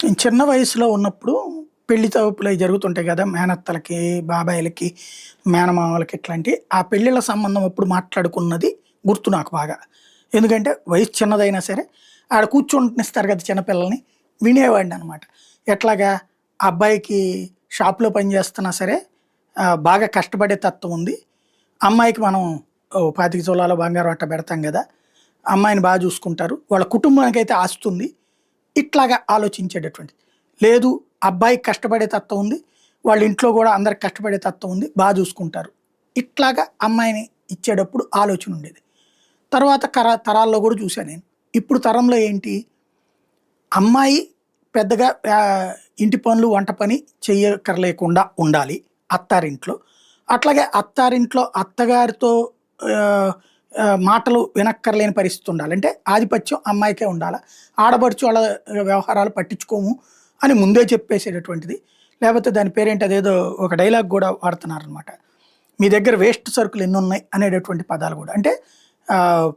చిన్న వయసులో ఉన్నప్పుడు పెళ్లి తలుపులయి జరుగుతుంటాయి గదా! మేనత్తలకి, బాబాయిలకి, మేనమామలకి ఇట్లాంటి. ఆ పెళ్ళిళ్ళ సంబంధం అప్పుడు మాట్లాడుకున్నది గుర్తు నాకు బాగా. ఎందుకంటే వయసు చిన్నదైనా సరే, ఆడ కూర్చోనిస్తారు గదా చిన్న పిల్లల్ని. వినేవాడిననమాట. ఎట్లాగా ఆ అబ్బాయికి షాప్‌లో పని చేస్తున్నా సరే బాగా కష్టపడే తత్వం ఉంది. అమ్మాయికి మనం ఓ 25 తులాల బంగారం అట్ట పెడతాం గదా! అమ్మాయిని చూసుకుంటారు. వాళ్ళ కుటుంబానికైతే ఆస్తుంది. ఇట్లాగా ఆలోచించేటటువంటిది. లేదు అబ్బాయికి కష్టపడే తత్వం ఉంది. వాళ్ళ ఇంట్లో గూడా అందరికి కష్టపడే తత్వం ఉంది. చూసుకుంటారు. ఇట్లాగా అమ్మాయిని ఇచ్చేటప్పుడు ఆలోచన ఉండేది. తర్వాత తరాల్లో గూడా చూసా నేను. ఇప్పుడు తరంలో ఏంటి? అమ్మాయి పెద్దగా ఇంటి పనులు, వంట పని చెయ్యక్కర్లేకుండా ఉండాలి అత్తారింట్లో. అట్లాగే అత్తారింట్లో అత్తగారితో ఆహ్, మాటలు వినక్కర్లేని పరిస్థితి ఉండాలి. అంటే ఆధిపత్యం అమ్మాయికే ఉండాలా. ఆడపడుచు వాళ్ళ వ్యవహారాలు పట్టించుకోము అని ముందే చెప్పేసేటటువంటిది. లేపోతే దాని పేరేంటి అదేదో ఒక డైలాగ్ గూడా వాడుతున్నారనమాట. మీ దగ్గర వేస్ట్ సరుకులు ఎన్నున్నాయి అనేటటువంటి పదాలు గూడా. అంటే ఆహ్,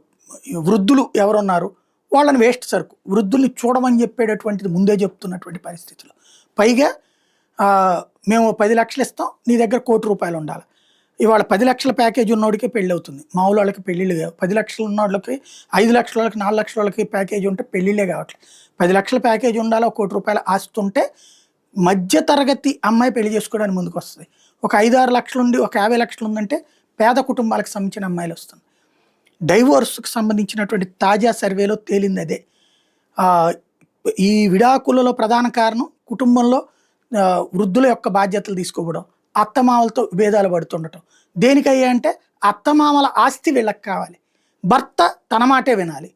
వృద్ధులు ఎవరున్నారు? వాళ్ళని వేస్ట్ సరుకు. వృద్ధుల్ని చూడమని చెప్పేటటువంటిది ముందే చెప్తున్నటువంటి పరిస్థితిలో. పైగా మేము 10,00,000 ఇస్తాం. నీ దగ్గర ₹1,00,00,000 ఉండాలి. ఇవాళ 10,00,000 ప్యాకేజ్ ఉన్నోడికే పెళ్ళవుతుంది. మామూలోళ్ళకి పెళ్ళిళ్ళు కావు. 10,00,000 ఉన్నోళ్ళకి, 5,00,000 వాళ్ళకి, 4,00,000 వాళ్ళకి ప్యాకేజ్ ఉంటే పెళ్ళిళ్ళే కావట్లేదు. 10,00,000 ప్యాకేజ్ ఉండాలి. ఒక ₹1,00,00,000 ఆస్తి ఉంటే మధ్య తరగతి అమ్మాయి పెళ్లి చేసుకోవడానికి ముందుకొస్తది. ఒక 5, 6 లక్షలు ఉండి, ఒక 50,00,000 ఉందంటే పేద కుటుంబాలకు సంబంధించిన అమ్మాయిలొస్తుంది. డైవోర్స్‌కి సంబంధించినటువంటి తాజా సర్వేలో తేలిందదే. ఆహ్, ఈ విడాకులలో ప్రధాన కారణం కుటుంబంలో వృద్ధుల యొక్క బాధ్యతలు తీసుకోవడం, అత్తమామలతో విభేదాలు పడుతుండటం. దేనికయ్యా అంటే అత్తమామల ఆస్తి వీళ్ళకి కావాలి. భర్త తన మాటే వినాలి.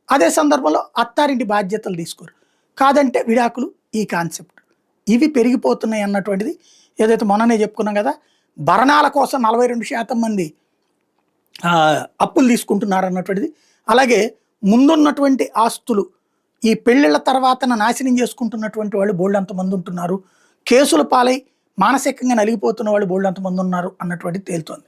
అదే సందర్భంలో అత్తారింటి బాధ్యతలు తీసుకోరు. కాదంటే విడాకులు ఈ కాన్సెప్ట్. ఇవి పెరిగిపోతున్నాయి అన్నటువంటిది ఏదైతే మొన్ననే చెప్పుకున్నాం కదా! భరణాల కోసం 42% మంది అప్పులు తీసుకుంటున్నారన్నటువంటిది. అలాగే ముందున్నటువంటి ఆస్తులు ఈ పెళ్ళిళ్ళ తర్వాతన నాశనం చేసుకుంటున్నటువంటి వాళ్ళు బోలెడంతమంది ఉంటున్నారు. కేసుల పాలై మానసికంగా నలిగిపోతున్న వాళ్ళు బోలెడంతమంది ఉన్నారు అన్నటువంటిది తేలుతోంది.